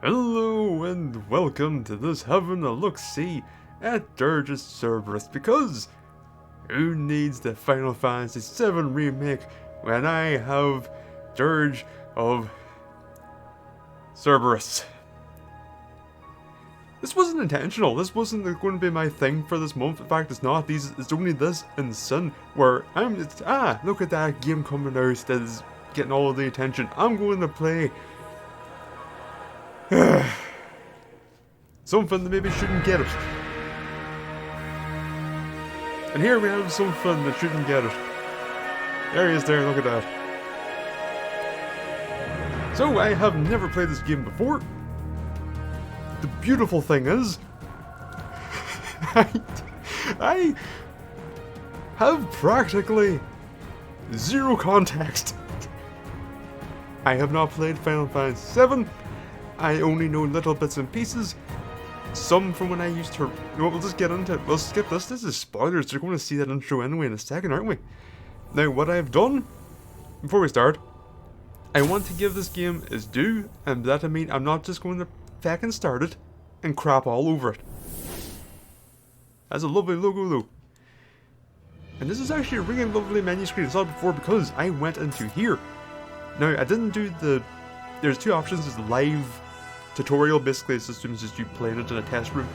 Hello and welcome to this having a look-see at Dirge of Cerberus, because who needs the Final Fantasy VII Remake when I have Dirge of Cerberus? This wasn't intentional. This wasn't going to be my thing for this month. In fact, it's not. It's only this and Sin where look at that game coming out that is getting all of the attention. I'm going to play something that maybe shouldn't get it. And here we have something that shouldn't get it. There he is there, look at that. So, I have never played this game before. The beautiful thing is, I have practically zero context. I have not played Final Fantasy VII. I only know little bits and pieces. Some from when I used to... You know what, we'll just get into it. We'll skip this. This is spoilers. You're going to see that intro anyway in a second, aren't we? Now, what I've done, before we start, I want to give this game its due, and that I mean I'm not just going to fucking start it and crap all over it. That's a lovely logo though. And this is actually a really lovely menu screen I saw it before because I went into here. Now, I didn't do the... There's two options. There's live tutorial, basically it's just you playing it in a test room,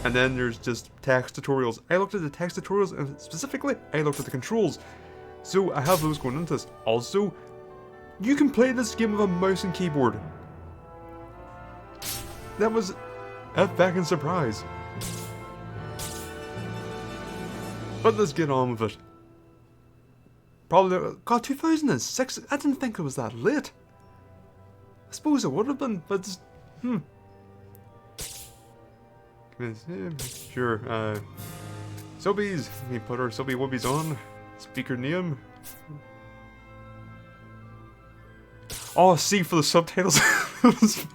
and then there's just text tutorials. I looked at the text tutorials, and specifically I looked at the controls, so I have those going into this. Also, you can play this game with a mouse and keyboard. That was a fucking surprise. But let's get on with it. Probably, God, 2006, I didn't think it was that late. I suppose it would have been, but sure, subbies, we put our subby wubbies on. Speaker name. Oh, C for the subtitles. I was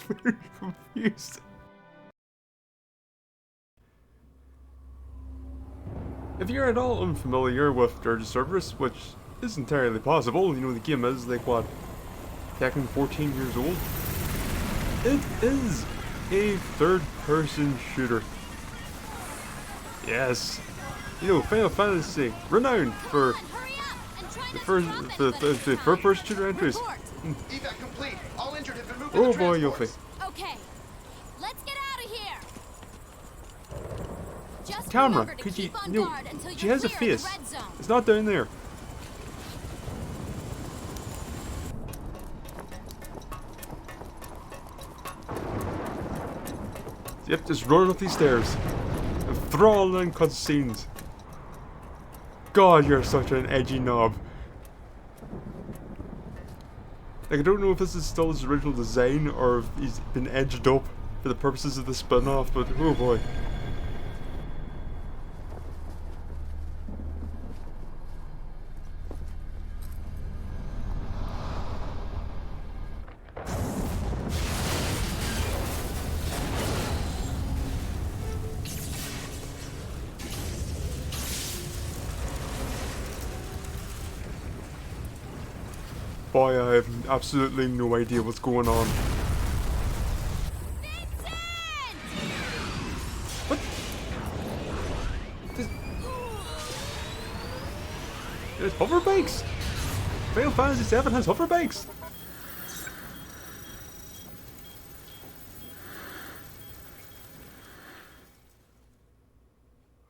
very confused. If you're at all unfamiliar with Dirge of Cerberus, which is entirely possible, you know the game is like what, technically 14 years old. It is a third-person shooter. Yes, you know, Final Fantasy, renowned for the third-person shooter entries. Oh boy, Yuffie. Okay, let's get out of here. Just Camera, could you? No, she has a face. It's not down there. Yep, just run up these stairs. Enthralling cutscenes. God, you're such an edgy knob. Like, I don't know if this is still his original design or if he's been edged up for the purposes of the spin-off, but oh boy. Boy, I have absolutely no idea what's going on. What? There's hover bikes! Final Fantasy VII has hover bikes!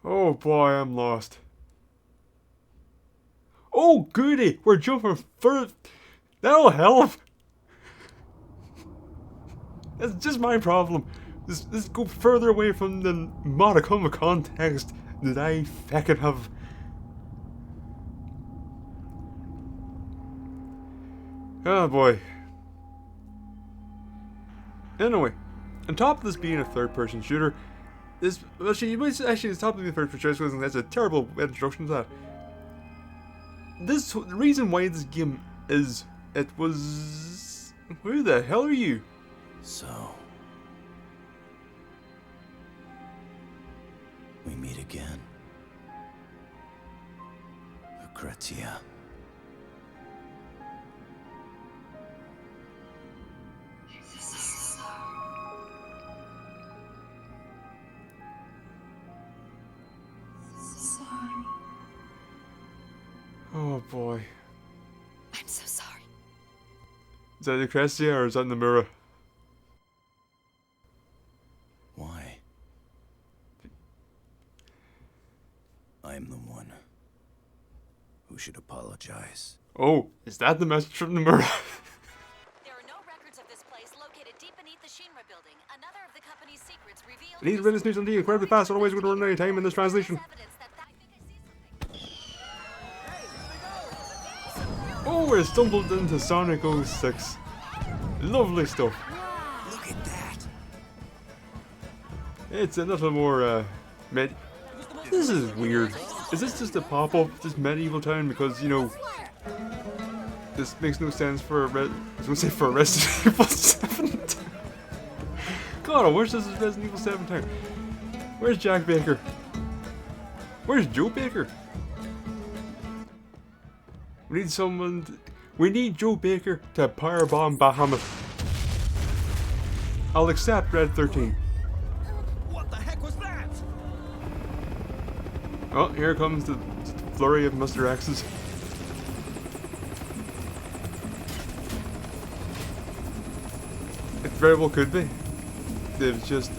Oh boy, I'm lost. Oh goody! We're jumping further. That'll help! That's just my problem. Let's go further away from the modicum of context that I fucking have. Oh boy. Anyway, on top of this being a third-person shooter, this actually the top of being a third-person shooter, that's a terrible introduction to that. The reason why this game is... It was... Who the hell are you? So... we meet again. Lucrezia. Oh boy. I'm so sorry. Is that Lucrezia or is that Nomura? Why? I'm the one who should apologize. Oh, is that the message from Nomura? There are no records of this place located deep beneath the Shinra building. Another of the company's secrets revealed. I need to read this news on the incredibly fast, otherwise we don't run any time in this translation. Oh, I stumbled into Sonic 06. Lovely stuff. Look at that! It's a little more, This is weird. Is this just a pop-up, this medieval town? Because, you know, this makes no sense for I was gonna say for a Resident Evil 7 town. God, I wish this is Resident Evil 7 town. Where's Jack Baker? Where's Joe Baker? We need someone. We need Joe Baker to powerbomb Bahamut. I'll accept Red 13. What the heck was that? Oh, here comes the flurry of Mr. X's. It very well could be. They've just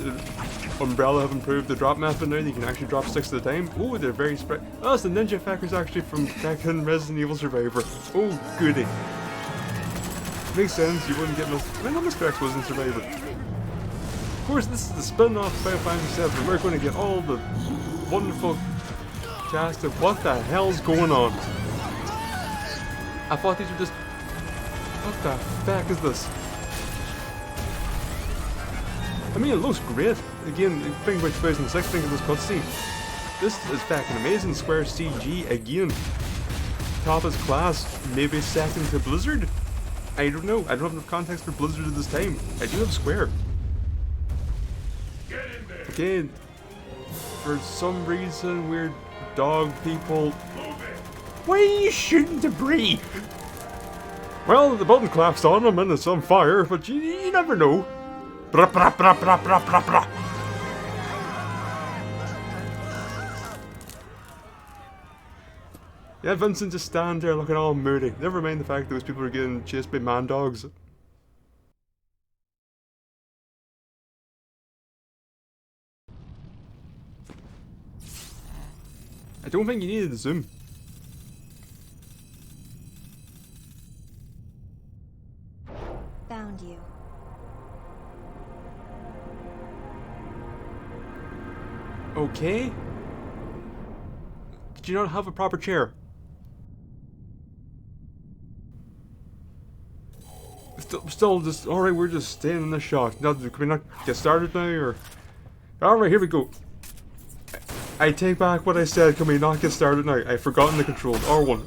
Umbrella have improved the drop method now. You can actually drop 6 at a time. Oh, they're very spread. Oh, it's the ninja fuckers actually from back in Resident Evil Survivor. Oh, goody. Makes sense. You wouldn't get I know Mr. X was in Survivor. Of course, this is the spin-off of Final Fantasy VII. We're going to get all the wonderful cast of what the hell's going on. I thought these were just. What the fuck is this? I mean, it looks great. Again, think about 2006, think of this cutscene. This is fucking amazing. Square CG again. Top is class, maybe second to Blizzard? I don't know. I don't have enough context for Blizzard at this time. I do have Square. Again, for some reason, weird dog people. Why are you shooting debris? Well, the button collapsed on them and it's on fire, but you never know. Bra bra bra bra bra bra bra. Yeah, Vincent just stand there looking all moody. Never mind the fact those people are getting chased by man dogs. I don't think you needed the zoom. Found you. Okay. Did you not have a proper chair? Still just alright. We're just staying in this shot. Now, can we not get started now, or? All right, here we go. I take back what I said. Can we not get started now? I've forgotten the controls. R1.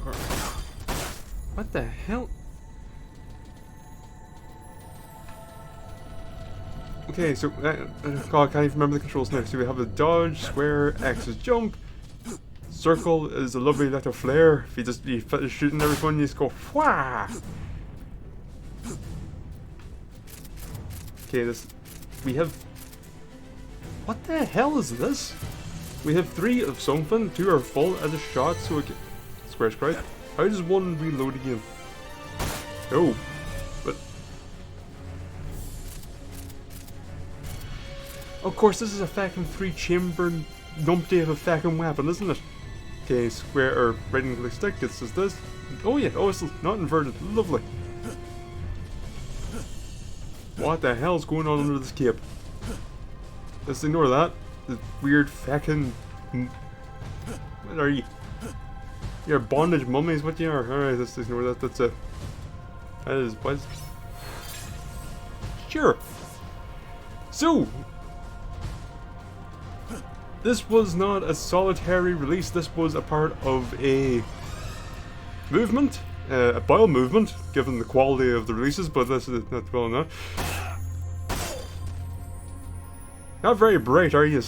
What the hell? Okay, so God, I can't even remember the controls now. So we have the dodge, square, X is jump, circle is a lovely little flare. If you finish shooting everyone, you just go whah. Okay, we have. What the hell is this? We have 3 of something, 2 are full as a shot, so we can. Square sprite. How does one reload again? Oh, but. Of course, this is a fucking 3-chamber numpty of a fucking weapon, isn't it? Okay, square or right and click stick. It says this. Oh yeah, oh it's not inverted. Lovely. What the hell's going on under this cape? Let's ignore that. The weird fucking. What are you? You're bondage mummies. What you are? All right, let's ignore that. That's a. That is what? Sure. So. This was not a solitary release, this was a part of a movement, a bile movement, given the quality of the releases, but this is not well enough. Not very bright, are you?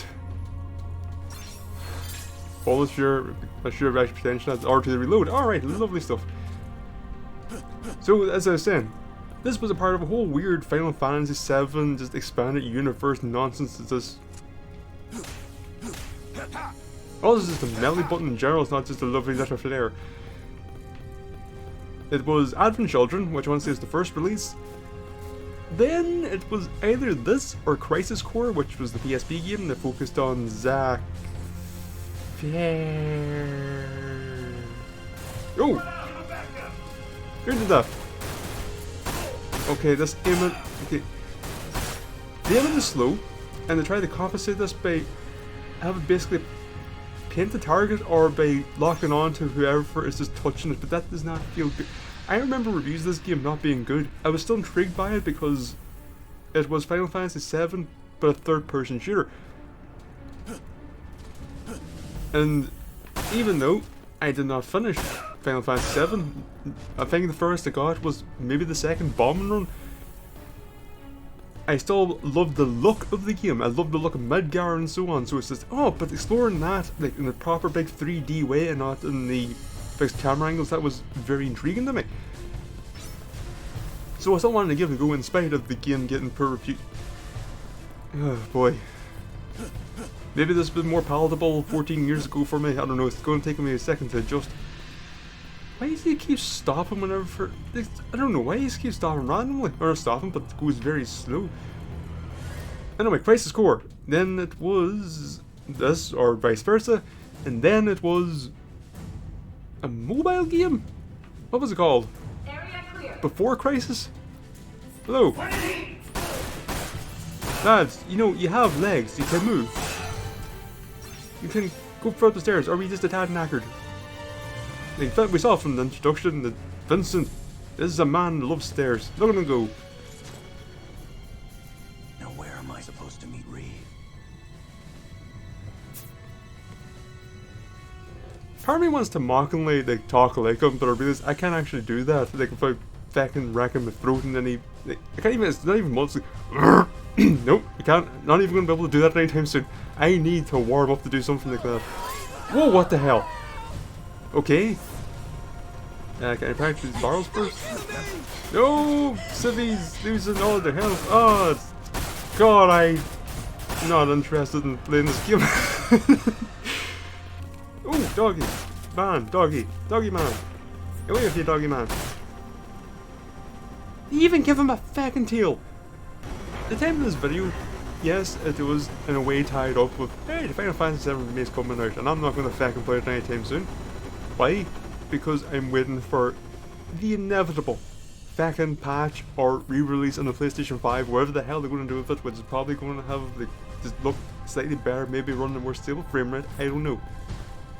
Well, that's your reaction potential, that's R to the reload. Alright, lovely stuff. So, as I was saying, this was a part of a whole weird Final Fantasy VII, just expanded universe nonsense that this. Oh, this is just a melee button in general, it's not just a lovely little flare. it was Advent Children, which I want to say is the first release. Then it was either this or Crisis Core, which was the PSP game that focused on Zack. Oh! Who did that? Okay, this aiming. Okay. The aiming is slow, and they try to compensate this by having basically paint the target or by locking on to whoever is just touching it, but that does not feel good. I remember reviews of this game not being good. I was still intrigued by it because it was Final Fantasy VII, but a third-person shooter. And even though I did not finish Final Fantasy VII, I think the first I got was maybe the second bombing run. I still loved the look of the game. I loved the look of Midgar and so on. So it's just, oh, but exploring that like in a proper big 3D way and not in the fixed camera angles, that was very intriguing to me. So I still wanted to give it a go in spite of the game getting poor review. Oh boy. Maybe this was more palatable 14 years ago for me. I don't know, it's going to take me a second to adjust. Why does he keep stopping whenever... I don't know why he keeps stopping randomly. Or stopping, but it goes very slow. Anyway, Crisis Core. Then it was this, or vice versa. And then it was... a mobile game? What was it called? Area clear. Before Crisis? Hello. Lads, you know, you have legs. You can move. You can go up the stairs. Or are we just a tad knackered? We saw from the introduction that Vincent, this is a man who loves stairs. Look at him go. Now where am I supposed to meet Ree? Part of me wants to mockingly like talk like him, but I realize I can't actually do that. Like if I fucking wrecking my throat and then I can't even. It's not even mostly. Nope, I can't. Not even gonna be able to do that anytime soon. I need to warm up to do something like that. Whoa! What the hell? Okay. Can I practice these barrels first? No! Civvies losing all their health. Oh, God, I'm not interested in playing this game. Oh, doggy. Man, doggy. Doggy man. Get away with you, doggy man. They even give him a fucking tail. The time of this video, yes, it was in a way tied up with, hey, the Final Fantasy VII Remake is coming out, and I'm not going to fucking play it anytime soon. Why? Because I'm waiting for the inevitable fucking patch or re-release on the PlayStation 5, wherever the hell they're going to do with it, which is probably going to have the just look slightly better, maybe run a more stable frame rate, I don't know.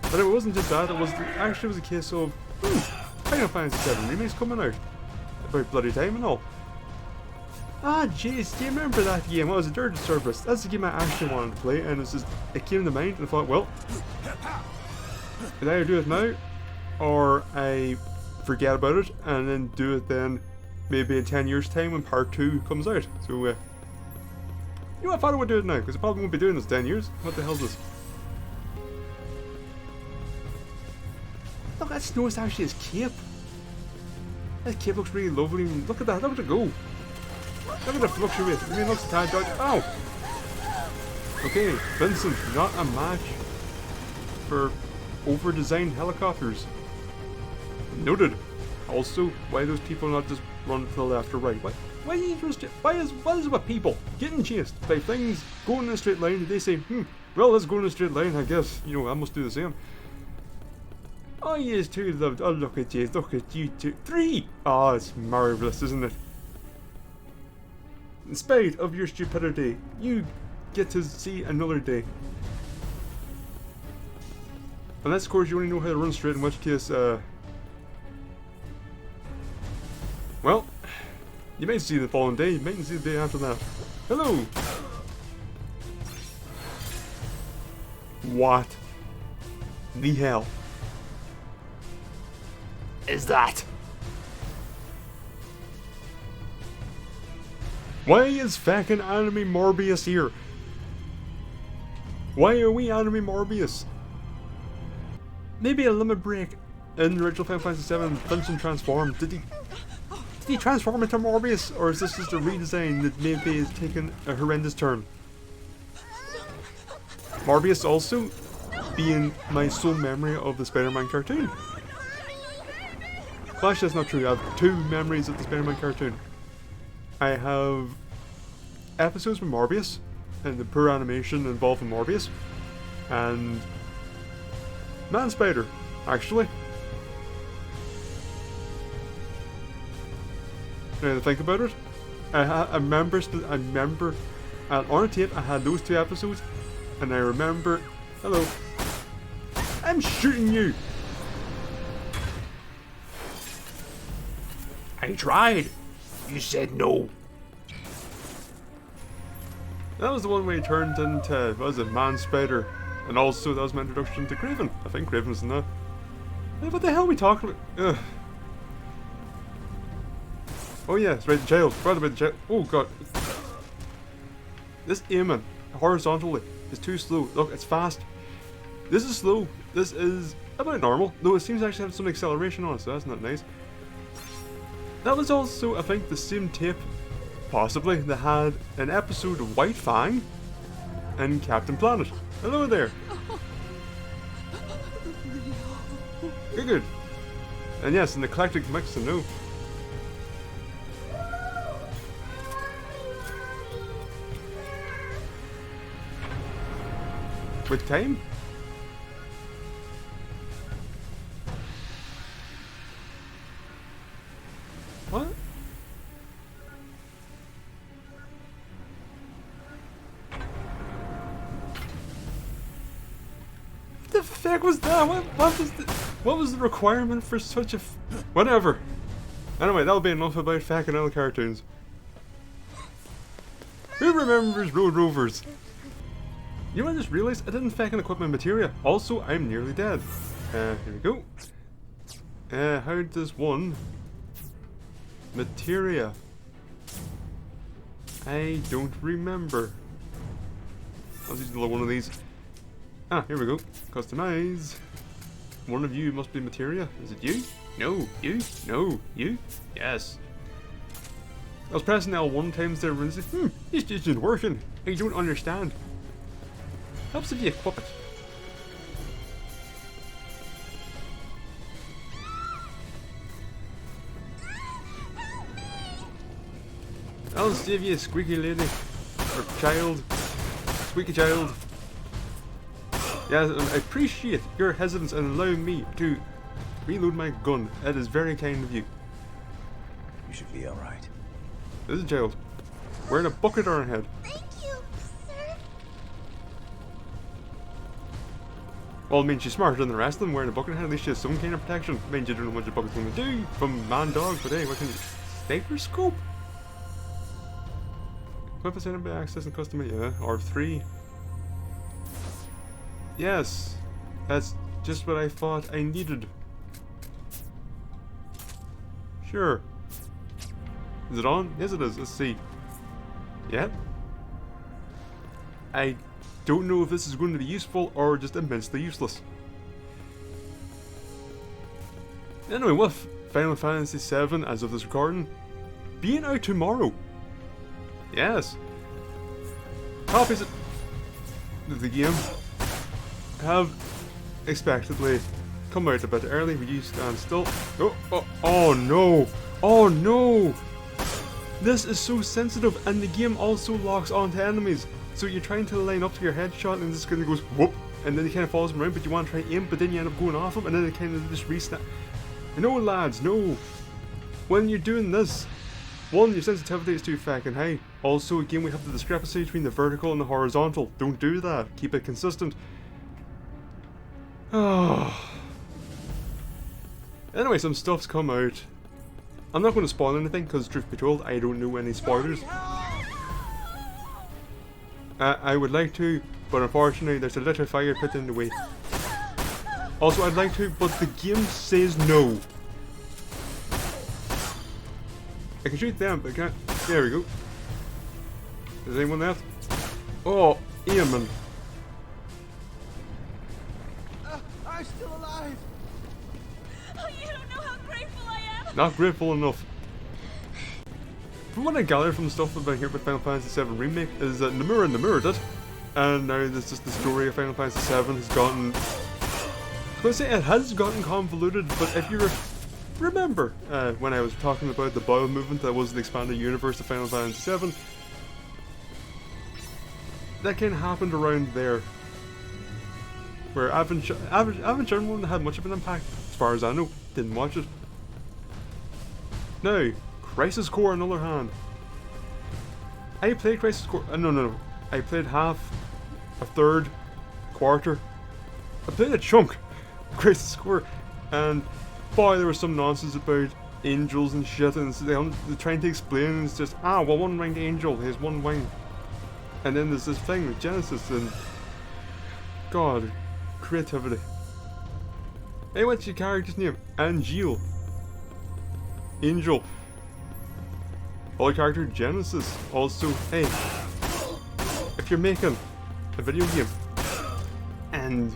But it wasn't just that, it was actually was a case of, Final Fantasy VII Remake's coming out. About bloody time and all. Ah, jeez, do you remember that game? What was it? Dirge of Cerberus. That's the game I actually wanted to play, and it came to mind, and I thought, well, I either do it now, or I forget about it, and then do it then, maybe in 10 years' time when part 2 comes out. So, you know, I thought I would do it now, because I probably won't be doing this 10 years. What the hell is this? Look, that snow is actually his cape. That cape looks really lovely. Look at that, look at it go. Look at it fluctuate. I mean, it looks a tad dodgy. Ow! Okay, Vincent, not a match for over-designed helicopters. Noted. Also, why those people not just run to the left or right? Why is it with people getting chased by things going in a straight line? They say, well, let's go in a straight line, I guess. You know, I must do the same. Oh, yes, two loved. Oh, look at you two. 3! Oh, it's marvelous, isn't it? In spite of your stupidity, you get to see another day. Unless, of course, you only know how to run straight, in which case, well, you might see the following day, you might see the day after that. Hello! What the hell is that? Why is fucking Anime Morbius here? Why are we Anime Morbius? Maybe a limit break in the original Final Fantasy VII. Vincent transformed. Did he transform into Morbius, or is this just a redesign that maybe has taken a horrendous turn? Morbius also being my sole memory of the Spider-Man cartoon. Well, actually, that's not true. I have two memories of the Spider-Man cartoon. I have episodes with Morbius, and the poor animation involving Morbius, and Man Spider, actually. Now to think about it, I remember at Ornate I had those two episodes, and I remember, hello, I'm shooting you. I tried. You said no. That was the one where he turned into, what was it, Man Spider, and also that was my introduction to Craven. I think Craven's in that. Hey, what the hell are we talking about? Ugh. Oh yeah, it's right in jail. Forgot about the jail. Oh god. This aiming horizontally is too slow. Look, it's fast. This is slow. This is about normal. Though it seems to actually have some acceleration on it, so that's not nice. That was also, I think, the same tape, possibly, that had an episode of White Fang and Captain Planet. Hello there. Good, good. And yes, an eclectic mix, I know. With time? What? What the fuck was that? What was the requirement for such a whatever? Anyway, that'll be enough about fucking L cartoons. Who remembers Road Rovers? You know, I just realized I didn't fucking equip my materia. Also, I'm nearly dead. Here we go. How does one materia? I don't remember. I'll just do one of these. Ah, here we go. Customize. One of you must be materia. Is it you? No. You? No. You? Yes. I was pressing L1 times there and said, this just isn't working. I don't understand. Helps if you equip it. I'll save you, squeaky lady. Or child. Squeaky child. Yes, I appreciate your hesitance in allowing me to reload my gun. That is very kind of you. You should be alright. This is a child. Wearing a bucket on her head. Thank you, sir. Well, I mean, she's smarter than the rest of them wearing a bucket on her head. At least she has some kind of protection. I mean, you don't know what your bucket's going to do from man dog, but hey, what can you... Sniper scope? Equip a by access and custom, yeah. R3. Yes. That's just what I thought I needed. Sure. Is it on? Yes it is. Let's see. Yep. I don't know if this is going to be useful or just immensely useless. Anyway, with Final Fantasy VII, as of this recording, being out tomorrow. Yes. Copies of the game have expectedly come out a bit early. Will you stand still? Oh no! Oh no! This is so sensitive, and the game also locks onto enemies. So you're trying to line up to your headshot, and this kind of goes whoop, and then it kind of follows them around, but you want to try aim, but then you end up going off them, and then it kind of just resnap. No, lads, no. When you're doing this, one, your sensitivity is too fucking high. Also, again, we have the discrepancy between the vertical and the horizontal. Don't do that. Keep it consistent. Anyway, some stuff's come out. I'm not going to spoil anything, because truth be told, I don't know any spoilers. I would like to, but unfortunately there's a little fire pit in the way. Also, I'd like to, but the game says no. I can shoot them, but I can't. There we go. Is anyone left? Oh, aiming. I'm still alive. Oh, you don't know how grateful I am. Not grateful enough. From what I gathered from the stuff about here with Final Fantasy VII Remake is that Nomura did, and now this just the story of Final Fantasy VII has gotten. I was going to say it has gotten convoluted, but if you're remember when I was talking about the bowel movement that was the expanded universe of Final Fantasy VII? That kind of happened around there. Where Advent Children wouldn't have had much of an impact, as far as I know. Didn't watch it. Now, Crisis Core on the other hand. I played Crisis Core. No. I played half, a third, quarter. I played a chunk of Crisis Core, and boy, there was some nonsense about angels and shit, and they're trying to explain, and it's just, well, one winged angel, he has one wing. And then there's this thing with Genesis, and God, creativity. Hey, what's your character's name? Angel. Angel. All character Genesis. Also, hey, if you're making a video game and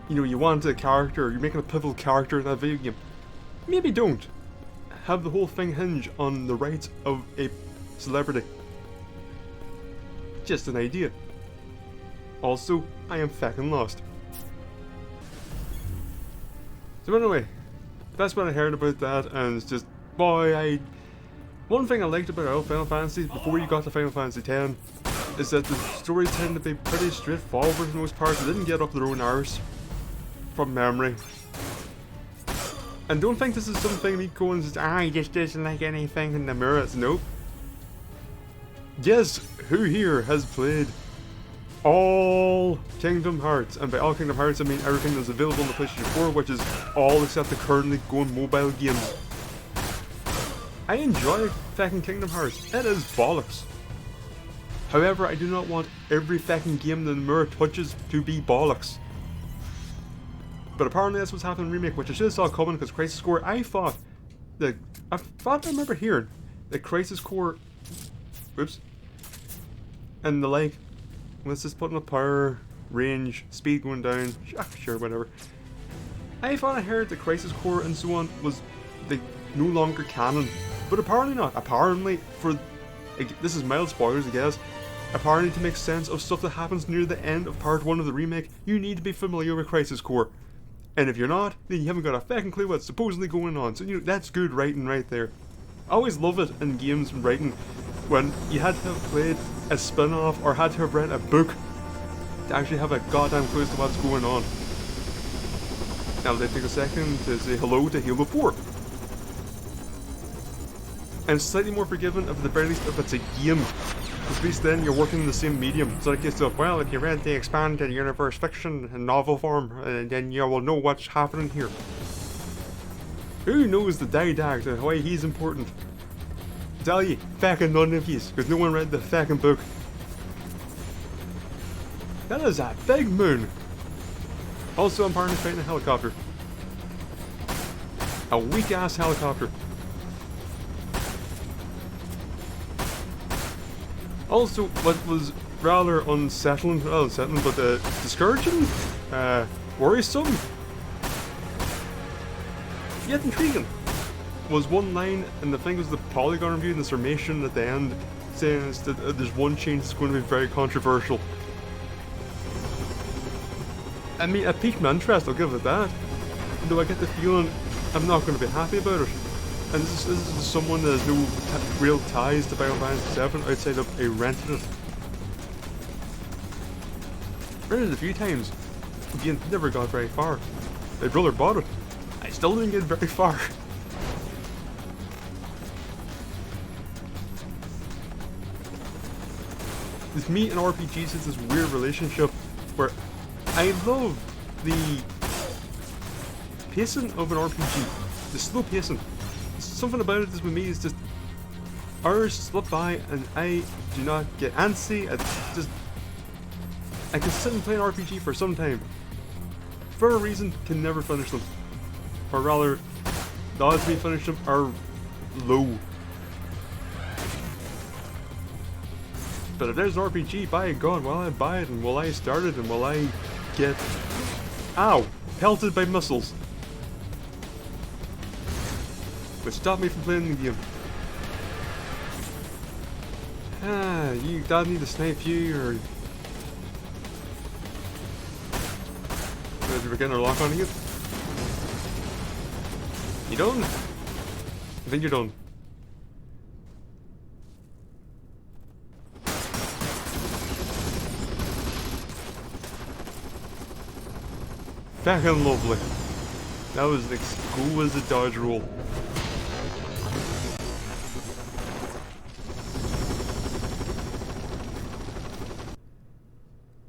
you want a character, you're making a pivotal character in that video game, maybe don't have the whole thing hinge on the rights of a celebrity. Just an idea. Also, I am fucking lost. So anyway, that's what I heard about that, and it's just, boy, one thing I liked about all Final Fantasy before you got to Final Fantasy X is that the stories tend to be pretty straightforward for the most part. They didn't get up their own arse from memory. And don't think this is something me going says, he just doesn't like anything in the mirror. It's nope. Yes, who here has played all Kingdom Hearts? And by all Kingdom Hearts I mean everything that's available on the PlayStation 4, which is all except the currently going mobile games. I enjoy fucking Kingdom Hearts. It is bollocks. However, I do not want every fucking game that the mirror touches to be bollocks. But apparently that's what's happening in Remake, which I should have saw coming because Crisis Core, I remember hearing that Crisis Core, whoops, and the like, let's just put in a power, range, speed going down, sure, whatever. I thought I heard that Crisis Core and so on was no longer canon, but apparently not. Apparently, this is mild spoilers I guess, apparently to make sense of stuff that happens near the end of part 1 of the remake, you need to be familiar with Crisis Core. And if you're not, then you haven't got a fucking clue what's supposedly going on, so that's good writing right there. I always love it in games and writing when you had to have played a spin-off or had to have read a book to actually have a goddamn clue as to what's going on. Now let's take a second to say hello to Halo 4. And slightly more forgiving at the very least if it's a game. At least then you're working in the same medium. So like it's well, if you read the expanded universe fiction in novel form, then you will know what's happening here. Who knows the didact and why he's important? Tell you, fucking none of yous, because no one read the fucking book. That is a big moon. Also, I'm apparently fighting a helicopter. A weak ass helicopter. Also, what was rather unsettling, but discouraging, worrisome, yet intriguing, was one line, and I think it was the Polygon review and the summation at the end, saying that there's one change that's going to be very controversial. I mean, it piqued my interest, I'll give it that, though I get the feeling I'm not going to be happy about it. And this is someone that has no real ties to Final Fantasy VII outside of a rented it. Rented it a few times. Again, never got very far. My brother bought it. I still didn't get very far. With me and RPGs is this weird relationship where I love the pacing of an RPG. The slow pacing. Something about it with me is just hours slip by and I do not get antsy. I can sit and play an RPG for some time. For a reason, can never finish them. Or rather, the odds of me finish them are low. But if there's an RPG, by God, will I buy it and will I start it and will I get pelted by missiles? Which stopped me from playing the game. You dad need to snipe you, or did we get our lock on you? You done? I think you're done. Fucking lovely. That was an exquisite dodge roll.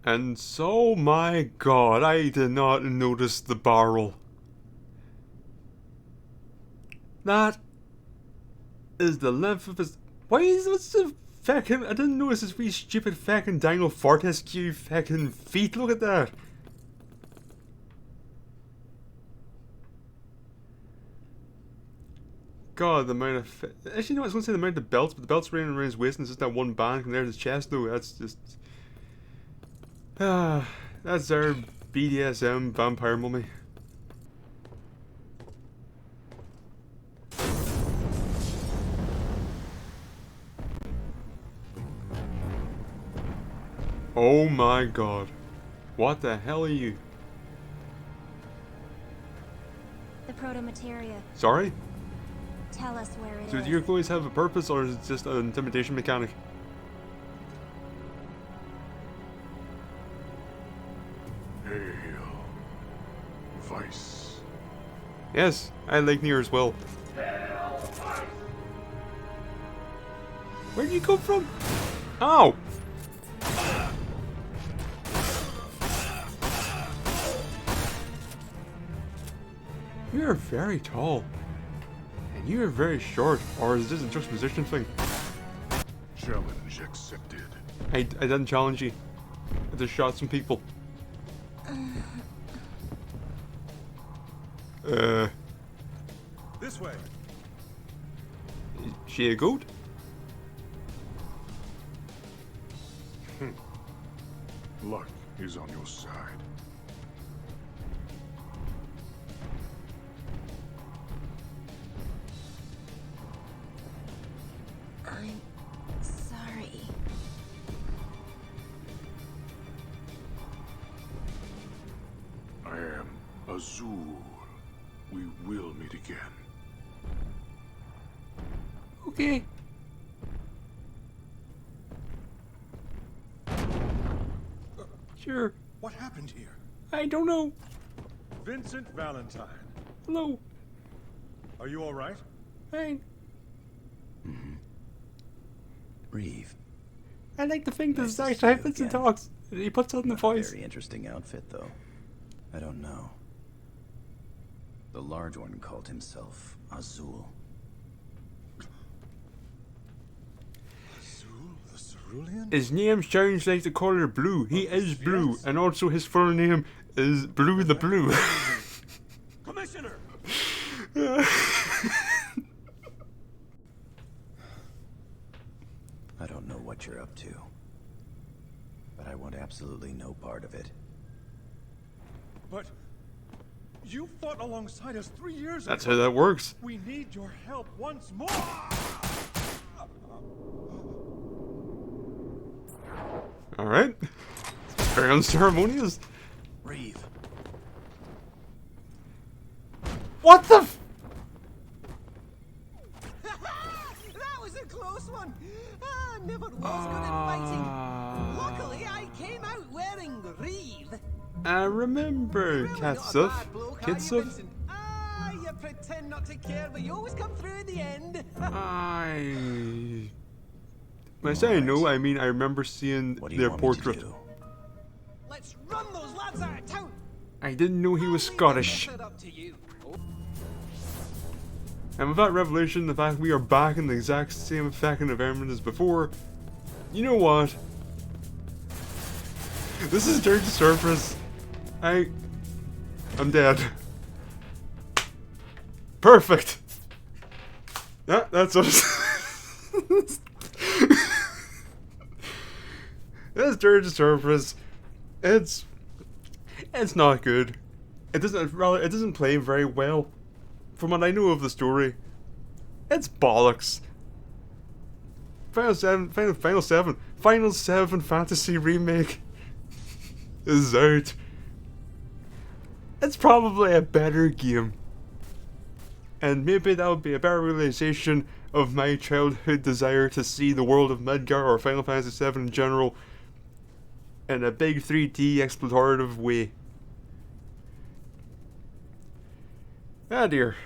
And so, my god, I did not notice the barrel. That is the length of his... Why is what's the fucking... I didn't notice his wee stupid fucking Daniel Fortescue fucking feet. Look at that. God, the amount of... Actually, no, I was going to say the amount of belts, but the belts around his waist and it's just that one band and there's his chest though. That's just... that's our BDSM vampire mummy. Oh my god. What the hell are you? The proto-materia. Sorry? Tell us where it Do is. your glories have a purpose or is it just an intimidation mechanic? Hail, Vice. Yes, I like Nier as well. Where'd you come from? Ow! You're very tall. And you're very short. Or is this a juxtaposition thing? Challenge accepted. I didn't challenge you. I just shot some people. This way. Is she a goat? Luck is on your side. I'm sorry. I am Azul. We will meet again. Okay. Sure. What happened here? I don't know. Vincent Valentine. Hello. Are you all right? Fine. Reeve. I like to think this is Nice to actually see how you Vincent again. talks. He puts on the voice. Very interesting outfit, though. I don't know. The large one called himself Azul. Azul, the Cerulean? His name sounds like the color blue. He is blue, and also his full name is Blue the Blue. Commissioner! I don't know what you're up to, but I want absolutely no part of it. But you fought alongside us 3 years That's ago. how that works. We need your help once more. Alright. Very unceremonious. Reeve. What the f- That was a close one. Never was good at fighting. Luckily, I came out wearing Reeve. I remember Really not a Katsuf. bad bloke, are you, Kitsuf. Vincent? You pretend not to care, but you always come through in the end. When I say no, I mean I remember seeing What do you their want me to portrait. do? Let's run those lads out of town. I didn't know he was I'll leave Scottish. the method up to you. And with that revelation, the fact we are back in the exact same fucking environment as before, you know what? This is Dirge of Cerberus. I'm dead. Perfect. Yeah, that's what it's This Dirge of Cerberus, it's not good. It doesn't play very well. From what I know of the story, it's bollocks. Final 7 Fantasy Remake is out. It's probably a better game. And maybe that would be a better realization of my childhood desire to see the world of Midgar or Final Fantasy VII in general in a big 3D explorative way. Ah dear.